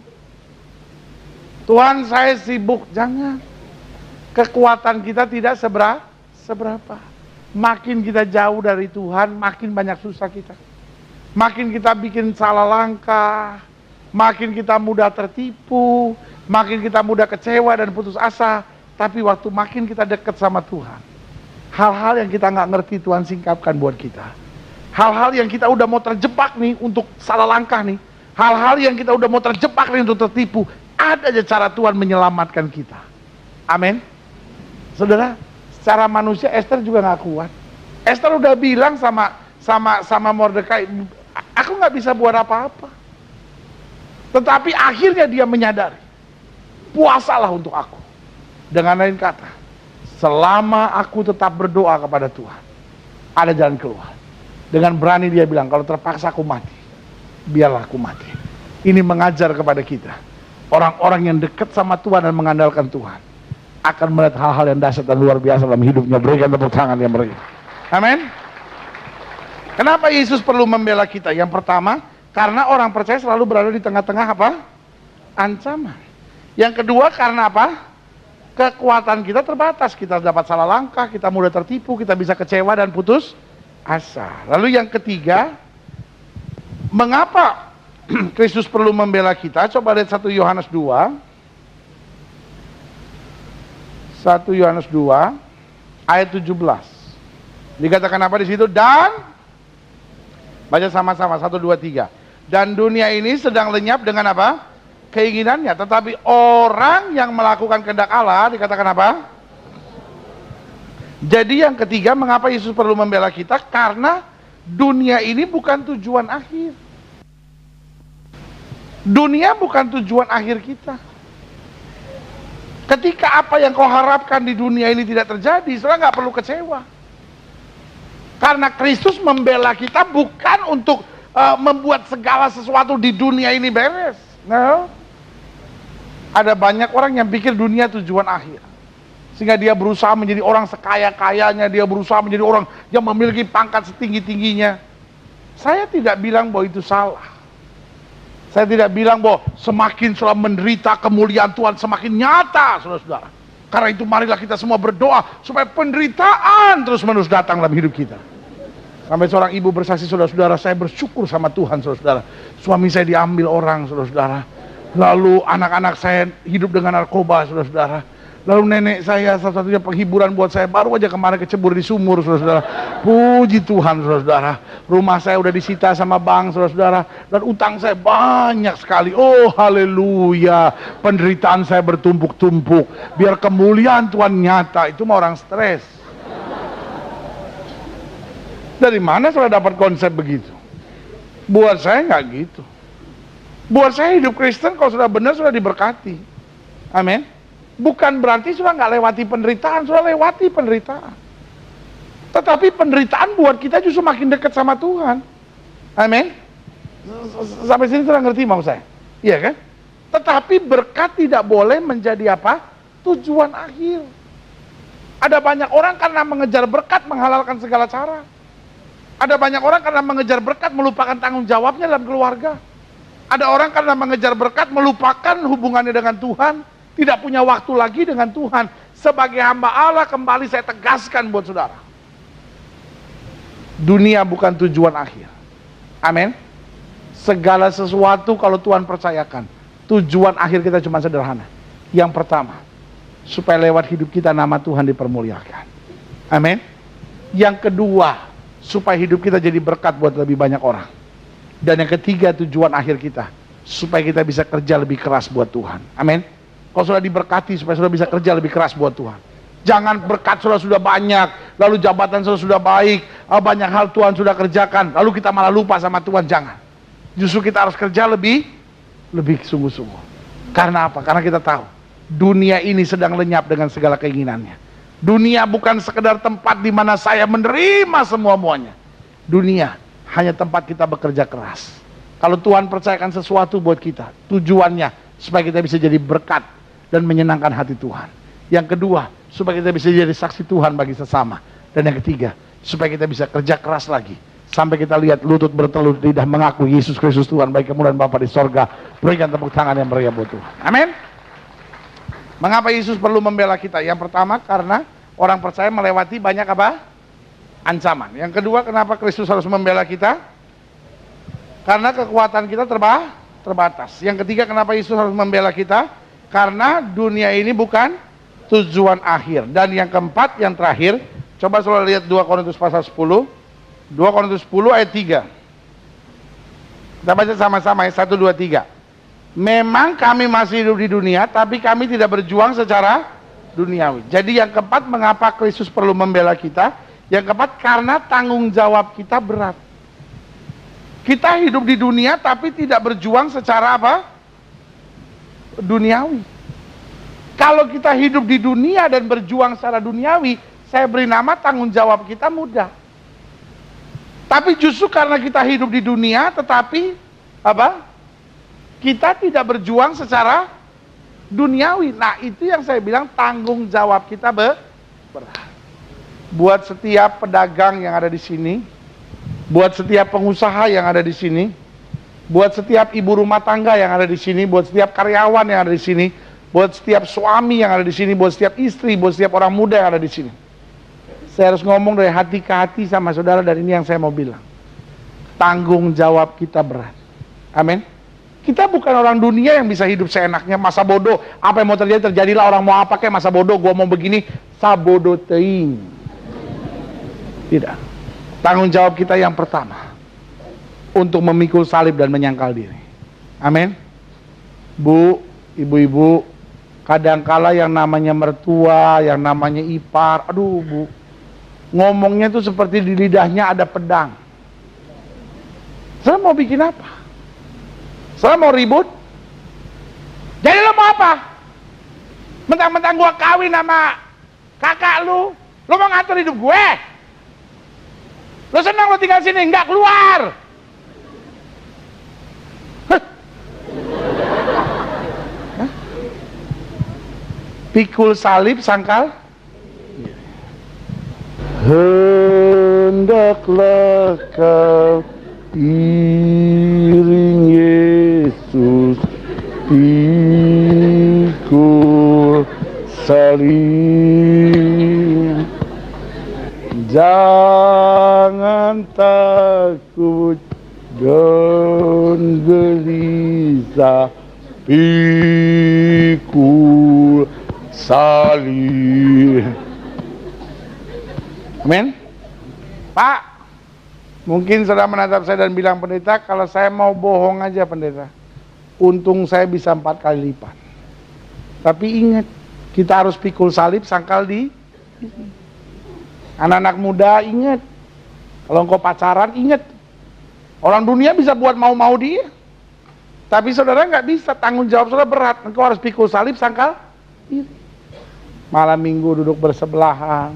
Tuhan saya sibuk. Jangan. Kekuatan kita tidak seberapa. Makin kita jauh dari Tuhan, makin banyak susah kita. Makin kita bikin salah langkah, makin kita mudah tertipu, makin kita mudah kecewa dan putus asa. Tapi waktu makin kita dekat sama Tuhan, hal-hal yang kita nggak ngerti Tuhan singkapkan buat kita. Hal-hal yang kita udah mau terjebak nih untuk salah langkah nih, hal-hal yang kita udah mau terjebak nih untuk tertipu, ada aja cara Tuhan menyelamatkan kita. Amin. Saudara, secara manusia Esther juga nggak kuat. Esther udah bilang sama Mordekai, aku nggak bisa buat apa-apa. Tetapi akhirnya dia menyadari, puasalah untuk aku. Dengan lain kata, selama aku tetap berdoa kepada Tuhan, ada jalan keluar. Dengan berani dia bilang, kalau terpaksa aku mati, biarlah aku mati. Ini mengajar kepada kita, orang-orang yang dekat sama Tuhan dan mengandalkan Tuhan akan melihat hal-hal yang dahsyat dan luar biasa dalam hidupnya. Berikan tepuk tangan yang meriah. Amin. Kenapa Yesus perlu membela kita? Yang pertama, karena orang percaya selalu berada di tengah-tengah apa? Ancaman. Yang kedua, karena apa? Kekuatan kita terbatas. Kita dapat salah langkah, kita mudah tertipu, kita bisa kecewa dan putus asa. Lalu yang ketiga, mengapa Kristus perlu membela kita? Coba lihat 1 Yohanes 2. 1 Yohanes 2 ayat 17. Dikatakan apa di situ? Dan baca sama-sama 1 2 3. Dan dunia ini sedang lenyap dengan apa? Keinginannya, tetapi orang yang melakukan kehendak Allah dikatakan apa? Jadi yang ketiga, mengapa Yesus perlu membela kita? Karena dunia ini bukan tujuan akhir. Dunia bukan tujuan akhir kita. Ketika apa yang kau harapkan di dunia ini tidak terjadi, saudara nggak perlu kecewa. Karena Kristus membela kita bukan untuk membuat segala sesuatu di dunia ini beres. No. Ada banyak orang yang pikir dunia tujuan akhir. Sehingga dia berusaha menjadi orang sekaya-kayanya, dia berusaha menjadi orang yang memiliki pangkat setinggi-tingginya. Saya tidak bilang bahwa itu salah. Saya tidak bilang bahwa semakin saudara menderita, kemuliaan Tuhan semakin nyata, saudara-saudara. Karena itu marilah kita semua berdoa supaya penderitaan terus-menerus datang dalam hidup kita. Sampai seorang ibu bersaksi, saudara-saudara, saya bersyukur sama Tuhan, saudara-saudara. Suami saya diambil orang, saudara-saudara. Lalu anak-anak saya hidup dengan narkoba, saudara-saudara. Lalu nenek saya satu-satunya penghiburan buat saya, baru aja kemarin kecebur di sumur, saudara-saudara. Puji Tuhan, saudara-saudara. Rumah saya udah disita sama bank, saudara-saudara. Dan utang saya banyak sekali. Oh haleluya. Penderitaan saya bertumpuk-tumpuk. Biar kemuliaan Tuhan nyata. Itu mah orang stres. Dari mana saudara dapat konsep begitu? Buat saya nggak gitu. Buat saya hidup Kristen kalau sudah benar sudah diberkati. Amin. Bukan berarti sudah nggak lewati penderitaan, sudah lewati penderitaan. Tetapi penderitaan buat kita justru makin dekat sama Tuhan. Amin. Sampai sini sudah ngerti mau saya? Iya kan? Tetapi berkat tidak boleh menjadi apa? Tujuan akhir. Ada banyak orang karena mengejar berkat menghalalkan segala cara. Ada banyak orang karena mengejar berkat melupakan tanggung jawabnya dalam keluarga. Ada orang karena mengejar berkat melupakan hubungannya dengan Tuhan. Tidak punya waktu lagi dengan Tuhan. Sebagai hamba Allah, kembali saya tegaskan buat saudara. Dunia bukan tujuan akhir. Amin. Segala sesuatu kalau Tuhan percayakan, tujuan akhir kita cuma sederhana. Yang pertama, supaya lewat hidup kita nama Tuhan dipermuliakan. Amin. Yang kedua, supaya hidup kita jadi berkat buat lebih banyak orang. Dan yang ketiga, tujuan akhir kita, supaya kita bisa kerja lebih keras buat Tuhan. Amin. Kalau sudah diberkati, supaya sudah bisa kerja lebih keras buat Tuhan. Jangan berkat sudah banyak, lalu jabatan sudah baik, banyak hal Tuhan sudah kerjakan, lalu kita malah lupa sama Tuhan. Jangan. Justru kita harus kerja lebih sungguh-sungguh. Karena apa? Karena kita tahu dunia ini sedang lenyap dengan segala keinginannya. Dunia bukan sekedar tempat di mana saya menerima semua-muanya. Dunia hanya tempat kita bekerja keras. Kalau Tuhan percayakan sesuatu buat kita, tujuannya supaya kita bisa jadi berkat dan menyenangkan hati Tuhan. Yang kedua, supaya kita bisa jadi saksi Tuhan bagi sesama. Dan yang ketiga, supaya kita bisa kerja keras lagi sampai kita lihat lutut bertelur lidah mengaku Yesus Kristus Tuhan, bagi kemuliaan Bapa di sorga. Berikan tepuk tangan yang meriah buat Tuhan. Amin. Mengapa Yesus perlu membela kita? Yang pertama, karena orang percaya melewati banyak apa? Ancaman. Yang kedua, kenapa Kristus harus membela kita? Karena kekuatan kita terbatas. Yang ketiga, kenapa Yesus harus membela kita? Karena dunia ini bukan tujuan akhir. Dan yang keempat, yang terakhir, coba selalu lihat 2 Korintus pasal 10. 2 Korintus 10 ayat 3. Kita baca sama-sama ya, 1, 2, 3. Memang kami masih hidup di dunia, tapi kami tidak berjuang secara duniawi. Jadi yang keempat, mengapa Kristus perlu membela kita? Yang keempat, karena tanggung jawab kita berat. Kita hidup di dunia, tapi tidak berjuang secara apa? Duniawi. Kalau kita hidup di dunia dan berjuang secara duniawi, saya beri nama tanggung jawab kita mudah. Tapi justru karena kita hidup di dunia, tetapi apa? Kita tidak berjuang secara duniawi. Nah, itu yang saya bilang tanggung jawab kita berat. Buat setiap pedagang yang ada di sini, buat setiap pengusaha yang ada di sini, buat setiap ibu rumah tangga yang ada di sini, buat setiap karyawan yang ada di sini, buat setiap suami yang ada di sini, buat setiap istri, buat setiap orang muda yang ada di sini. Saya harus ngomong dari hati ke hati sama saudara, dan ini yang saya mau bilang. Tanggung jawab kita berat. Amin. Kita bukan orang dunia yang bisa hidup seenaknya, masa bodoh. Apa yang mau terjadi, terjadilah. Orang mau apa kayak masa bodoh, gua mau begini, sabodo teing. Tidak. Tanggung jawab kita yang pertama, untuk memikul salib dan menyangkal diri. Amin. Bu, ibu-ibu, kadangkala yang namanya mertua, yang namanya ipar, aduh bu, ngomongnya tuh seperti di lidahnya ada pedang. Saya mau bikin apa? Saya mau ribut? Jadi lo mau apa? Mentang-mentang gua kawin sama kakak lu mau ngatur hidup gue? Lo senang lo tinggal sini, nggak keluar? Pikul salib sangkal. Hendaklah kau iring Yesus, pikul salib. Jangan takut dan gelisah, pikul salib. Amin. Pak, mungkin saudara menatap saya dan bilang, pendeta, kalau saya mau bohong aja pendeta, untung saya bisa 4 kali lipat. Tapi ingat, kita harus pikul salib sangkal di. Anak-anak muda ingat, kalau engkau pacaran ingat, orang dunia bisa buat mau-mau dia, tapi saudara nggak bisa, tanggung jawab saudara berat. Engkau harus pikul salib sangkal diri. Malam minggu duduk bersebelahan.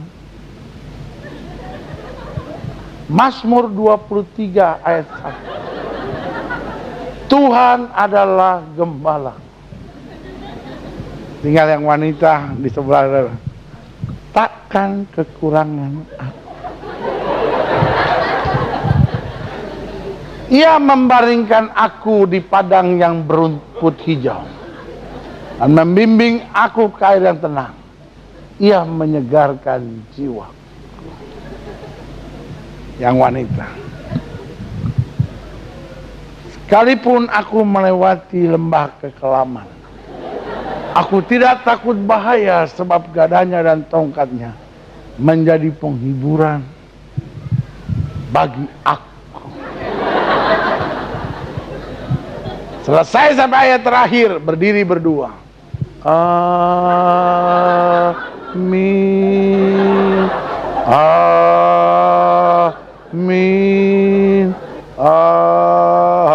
Mazmur 23 ayat 1. Tuhan adalah gembala. Tinggal yang wanita di sebelah. Takkan kekurangan aku. Ia membaringkan aku di padang yang berumput hijau, dan membimbing aku ke air yang tenang. Ia menyegarkan jiwa. Yang wanita. Sekalipun aku melewati lembah kekelaman, aku tidak takut bahaya, sebab gadanya dan tongkatnya menjadi penghiburan bagi aku. Selesai sampai ayat terakhir, berdiri berdua. Amin. Amin. Amin.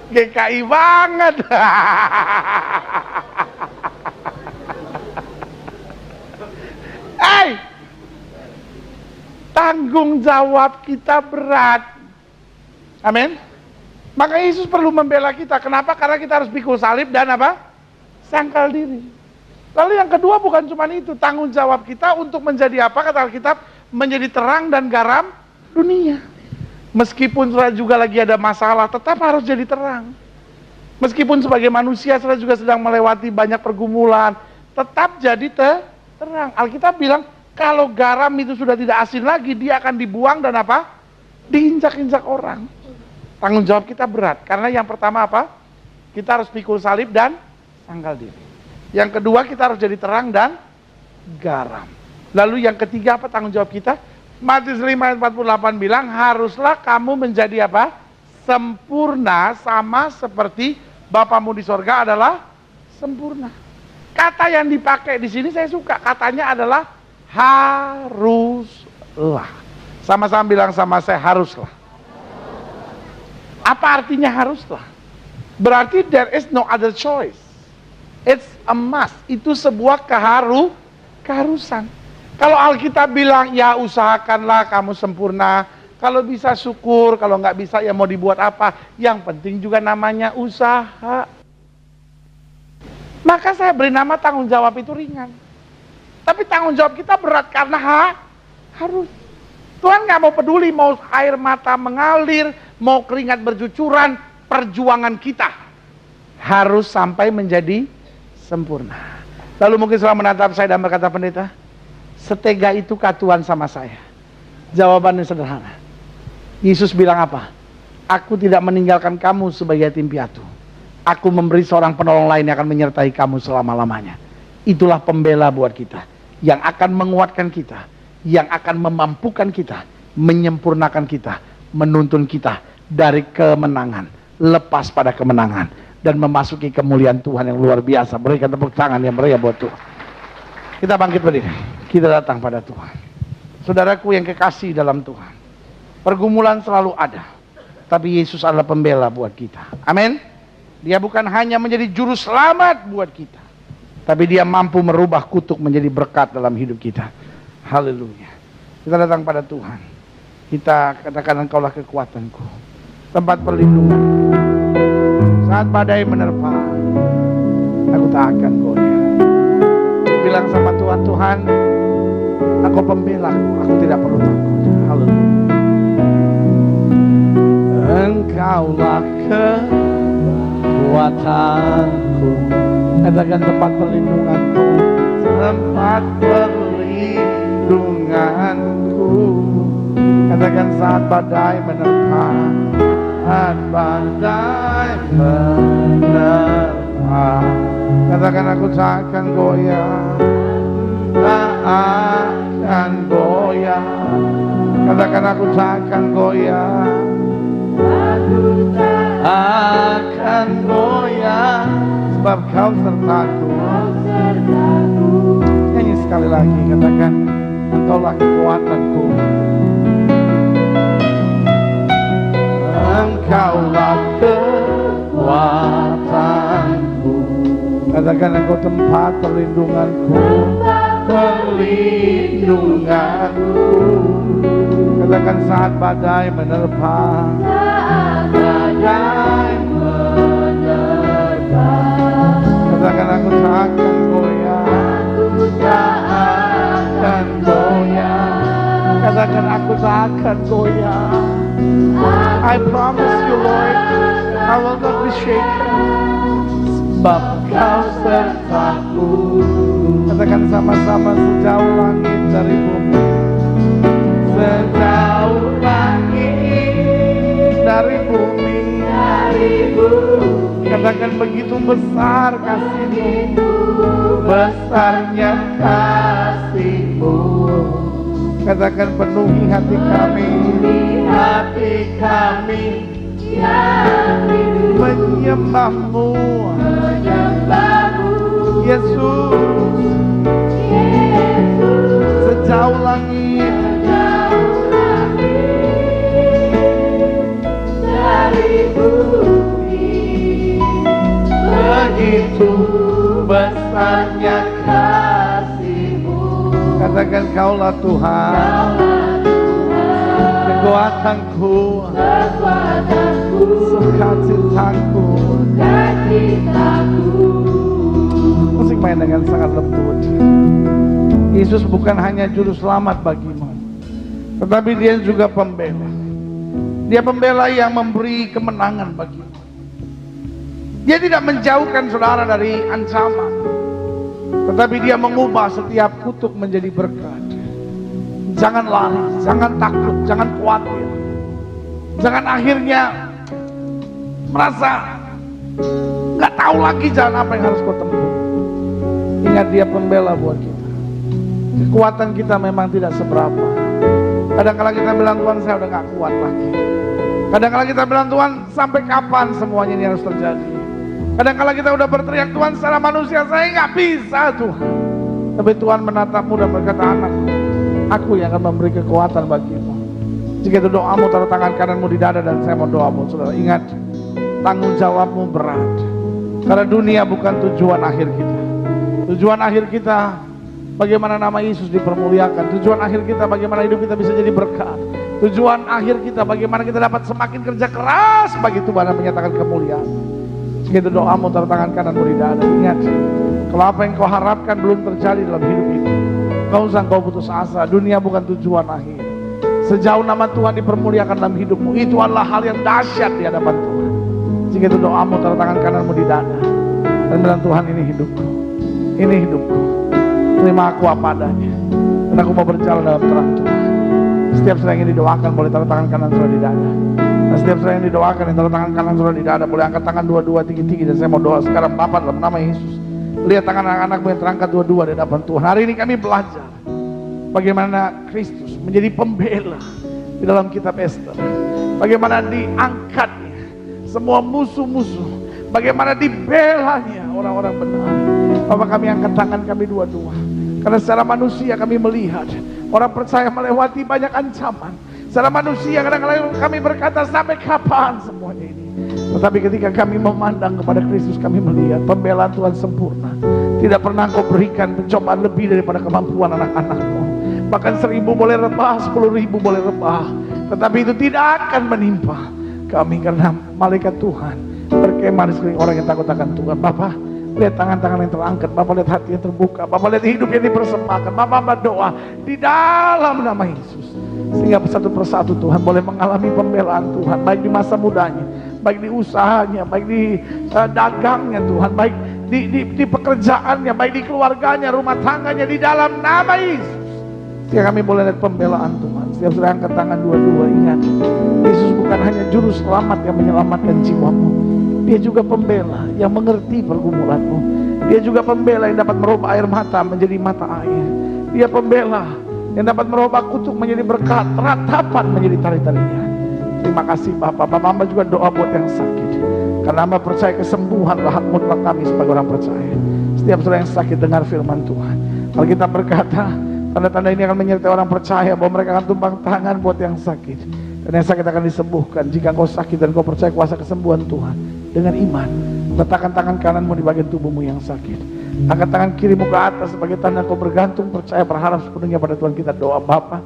GKI banget. Hey, tanggung jawab kita berat. Amin. Maka Yesus perlu membela kita. Kenapa? Karena kita harus pikul salib dan apa? Sangkal diri. Lalu yang kedua bukan cuma itu, tanggung jawab kita untuk menjadi apa? Kata Alkitab, menjadi terang dan garam dunia. Meskipun saudara juga lagi ada masalah, tetap harus jadi terang. Meskipun sebagai manusia saudara juga sedang melewati banyak pergumulan, tetap jadi terang. Alkitab bilang, kalau garam itu sudah tidak asin lagi, dia akan dibuang dan apa? Diinjak-injak orang. Tanggung jawab kita berat, karena yang pertama apa? Kita harus pikul salib dan sangkal diri. Yang kedua, kita harus jadi terang dan garam. Lalu yang ketiga apa tanggung jawab kita? Matius 5 ayat 48 bilang, haruslah kamu menjadi apa? Sempurna, sama seperti Bapamu di sorga adalah sempurna. Kata yang dipakai di sini saya suka, katanya adalah haruslah. Sama-sama bilang sama saya, haruslah. Apa artinya haruslah? Berarti there is no other choice. It's a must. Itu sebuah keharusan. Kalau Alkitab bilang, ya usahakanlah kamu sempurna. Kalau bisa syukur, kalau nggak bisa ya mau dibuat apa. Yang penting juga namanya usaha. Maka saya beri nama tanggung jawab itu ringan. Tapi tanggung jawab kita berat karena harus. Tuhan nggak mau peduli mau air mata mengalir, mau keringat bercucuran, perjuangan kita harus sampai menjadi sempurna. Lalu mungkin setelah menatap saya dan berkata, pendeta, setega itu Tuhan sama saya? Jawabannya sederhana. Yesus bilang apa? Aku tidak meninggalkan kamu sebagai yatim piatu. Aku memberi seorang penolong lain yang akan menyertai kamu selama-lamanya. Itulah pembela buat kita, yang akan menguatkan kita, yang akan memampukan kita, menyempurnakan kita, menuntun kita dari kemenangan, lepas pada kemenangan, dan memasuki kemuliaan Tuhan yang luar biasa. Berikan tepuk tangan yang meriah buat Tuhan. Kita bangkit berdiri, kita datang pada Tuhan. Saudaraku yang kekasih dalam Tuhan, pergumulan selalu ada, tapi Yesus adalah pembela buat kita. Amin. Dia bukan hanya menjadi juru selamat buat kita, tapi dia mampu merubah kutuk menjadi berkat dalam hidup kita. Haleluya. Kita datang pada Tuhan. Kita katakan, Engkaulah kekuatanku, tempat perlindungan. Saat badai menerpa, aku tak akan goyah. Bilang sama Tuhan, Tuhan, Engkau pembelaku, aku tidak perlu takut. Haleluya. Engkaulah kekuatanku, katakan tempat perlindunganku, tempat perlindunganku. Katakan saat badai menerpa, saat badai menerpa. Katakan aku tak akan goyah, tak akan goyah. Katakan aku tak akan goyah, aku tak akan goyah, sebab Kau sertaku. Nyanyi sekali lagi, katakan, Engkaulah kekuatanku, Engkaulah kekuatanku. Katakan, Engkau tempat perlindunganku, perlindunganku. Katakan saat badai menerpa, saat badai menerpa. Katakan aku tak akan goyah, aku tak akan goyah. Katakan aku tak akan goyah. I promise you Lord, I will not be shaken. Sebab Kau sertaku. Katakan Katakan sama-sama, sejauh langit dari bumi. Sejauh langit dari bumi. Katakan begitu besar kasih-Mu, besarnya kasih-Mu. Katakan penuhi hati kami, menyembah-Mu, Yesus. Sejauh langit dari bumi, begitu besarnya kasih-Mu. Katakan Kaulah Tuhan, kekuatanku, sukacitaku. Musik main dengan sangat lembut. Yesus bukan hanya juru selamat bagimu, tetapi Dia juga pembela. Dia pembela yang memberi kemenangan bagimu. Dia tidak menjauhkan saudara dari ancaman, tetapi Dia mengubah setiap kutuk menjadi berkat. Jangan lari, jangan takut, jangan khawatir. Jangan akhirnya merasa gak tahu lagi jalan apa yang harus kau tempuh. Ingat, Dia pembela buat kita. Kekuatan kita memang tidak seberapa. Kadang-kadang kita bilang, Tuhan saya udah gak kuat lagi. Kadang-kadang kita bilang, Tuhan sampai kapan semuanya ini harus terjadi. Kadang-kadang kita udah berteriak, Tuhan secara manusia saya gak bisa Tuhan. Tapi Tuhan menatapmu dan berkata, anakku, aku yang akan memberi kekuatan bagimu. Jika itu doamu, taruh tangan kananmu di dada dan saya mau doamu. Saudara ingat, tanggung jawabmu berat. Karena dunia bukan tujuan akhir kita. Tujuan akhir kita bagaimana nama Yesus dipermuliakan. Tujuan akhir kita bagaimana hidup kita bisa jadi berkat. Tujuan akhir kita bagaimana kita dapat semakin kerja keras bagi Tuhan dan menyatakan kemuliaan. Jika itu doamu, taruh tangan kananmu di dada. Ingat, kalau apa yang kau harapkan belum terjadi dalam hidup ini, kau usah kau putus asa. Dunia bukan tujuan akhir. Sejauh nama Tuhan dipermuliakan dalam hidupmu, itu adalah hal yang dahsyat di hadapan Tuhan. Jika itu doamu, taruh tangan kananmu di dada dan bilang, Tuhan ini hidupku, ini hidupku, terima aku apa adanya, dan aku mau berjalan dalam terang Tuhan. Setiap saudara yang didoakan boleh taruh tangan kanan saudara di dada. Dan setiap saudara yang didoakan yang taruh tangan kanan saudara di dada boleh angkat tangan dua-dua tinggi-tinggi. Dan saya mau doa sekarang Bapa dalam nama Yesus. Lihat tangan anak-anakmu yang terangkat dua-dua di hadapan Tuhan. Hari ini kami belajar bagaimana Kristus menjadi pembela di dalam kitab Ester. Bagaimana diangkatnya semua musuh-musuh. Bagaimana dibelanya orang-orang benar. Bapak, kami angkat tangan kami dua-dua. Karena secara manusia kami melihat orang percaya melewati banyak ancaman. Secara manusia kadang-kadang kami berkata, sampai kapan semuanya ini. Tetapi ketika kami memandang kepada Kristus, kami melihat pembelaan Tuhan sempurna. Tidak pernah Kau berikan pencobaan lebih daripada kemampuan anak-anak-Mu. Bahkan 1000 boleh rebah, 10.000 boleh rebah, tetapi itu tidak akan menimpa kami, karena malaikat Tuhan berkemah di sekeliling orang yang takut akan Tuhan. Bapak, lihat tangan-tangan yang terangkat, Bapak lihat hati yang terbuka, Bapak lihat hidup yang dipersembahkan. Bapak berdoa di dalam nama Yesus, sehingga satu persatu Tuhan boleh mengalami pembelaan Tuhan, baik di masa mudanya, baik di usahanya, baik di dagangnya Tuhan, baik di pekerjaannya, baik di keluarganya, rumah tangganya, di dalam nama Yesus. Sehingga kami boleh lihat pembelaan Tuhan. Setiap saudara angkat tangan dua-dua, ingat, Yesus bukan hanya juru selamat yang menyelamatkan jiwamu. Dia juga pembela yang mengerti pergumulanmu. Dia juga pembela yang dapat merubah air mata menjadi mata air. Dia pembela yang dapat merubah kutuk menjadi berkat, ratapan menjadi tali-talinya. Terima kasih Bapak. Bapak hamba juga doa buat yang sakit, karena hamba percaya kesembuhan hak mutlak kami sebagai orang percaya. Setiap saudara yang sakit dengar firman Tuhan. Kalau kita berkata, tanda-tanda ini akan menyertai orang percaya bahwa mereka akan tumpang tangan buat yang sakit, dan yang sakit akan disembuhkan. Jika engkau sakit dan kau percaya kuasa kesembuhan Tuhan, dengan iman letakkan tangan kananmu di bagian tubuhmu yang sakit, angkat tangan kirimu ke atas sebagai tanda kau bergantung, percaya, berharap sepenuhnya pada Tuhan. Kita doa. Bapa,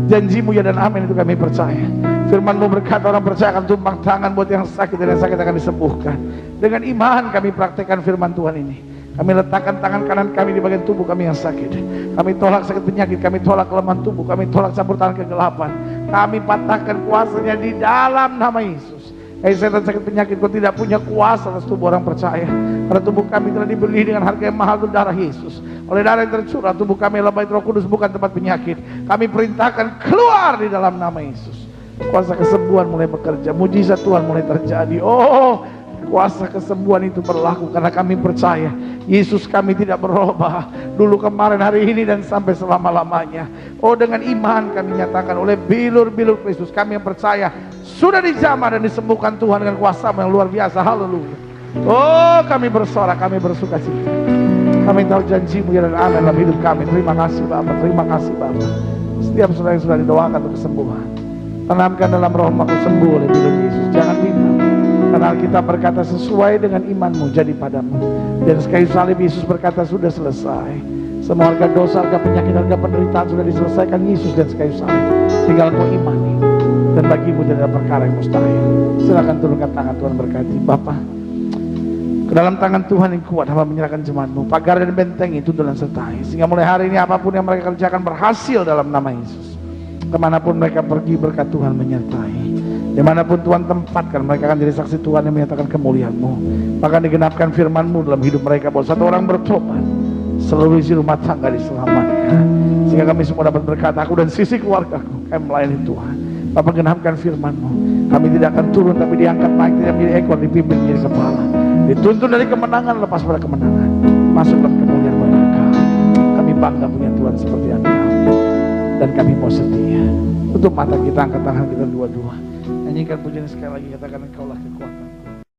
janjimu ya dan amin itu kami percaya. Firmanmu berkata orang percaya akan tumpang tangan buat yang sakit, dan yang sakit akan disembuhkan. Dengan iman kami praktekkan firman Tuhan ini. Kami letakkan tangan kanan kami di bagian tubuh kami yang sakit. Kami tolak sakit penyakit, kami tolak kelemahan tubuh, kami tolak campur tangan kegelapan. Kami patahkan kuasanya di dalam nama Yesus. setan sakit penyakit, kau tidak punya kuasa atas tubuh orang percaya. Karena tubuh kami telah dibeli dengan harga yang mahal, itu darah Yesus. Oleh darah yang tercurah, tubuh kami adalah bait Roh Kudus, bukan tempat penyakit. Kami perintahkan keluar di dalam nama Yesus. Kuasa kesembuhan mulai bekerja, mujizat Tuhan mulai terjadi. Oh, kuasa kesembuhan itu berlaku karena kami percaya Yesus kami tidak berubah, dulu, kemarin, hari ini, dan sampai selama-lamanya. Oh, dengan iman kami nyatakan oleh bilur-bilur Kristus, kami yang percaya sudah dijamah dan disembuhkan Tuhan dengan kuasa yang luar biasa. Haleluya. Oh, kami bersorak, kami bersuka cita. Kami tahu janji-Mu ya dan amin dalam hidup kami. Terima kasih Bapa, terima kasih Bapa. Setiap saudara yang sudah didoakan untuk kesembuhan, tanamkan dalam rohmu, aku sembuh oleh bilur Yesus. Jangan bimbang, karena Alkitab berkata sesuai dengan imanmu jadi padamu. Dan kayu salib Yesus berkata sudah selesai. Semua harga dosa, harga penyakit, harga penderitaan sudah diselesaikan Yesus dan kayu salib. Tinggal kau imani, dan bagimu tidak ada perkara yang mustahil. Silakan turunkan tangan, Tuhan berkati. Bapa, ke dalam tangan Tuhan yang kuat, hamba menyerahkan jemaat-Mu. Pagar dan benteng itu Tuhan sertai, sehingga mulai hari ini apapun yang mereka kerjakan berhasil dalam nama Yesus. Kemanapun mereka pergi, berkat Tuhan menyertai. Dimanapun Tuhan tempatkan, mereka akan jadi saksi Tuhan yang menyatakan kemuliaan-Mu. Bahkan digenapkan firman-Mu dalam hidup mereka, bahwa satu orang bertobat, seluruh isi rumah tangga diselamatkan. Sehingga kami semua dapat berkata, aku dan sisi keluargaku, kami melayani Tuhan. Bapak, genapkan firman-Mu. Kami tidak akan turun, tapi diangkat naik, tidak menjadi ekor, dipimpin menjadi kepala. Dituntun dari kemenangan, lepas pada kemenangan. Masuk dalam kemuliaan Engkau. Kami bangga punya Tuhan seperti Engkau. Dan kami mau setia. Tutup mata kita, angkat tangan kita dua-dua. Nyanyikan pujian sekali lagi, katakan Engkaulah kekuatan.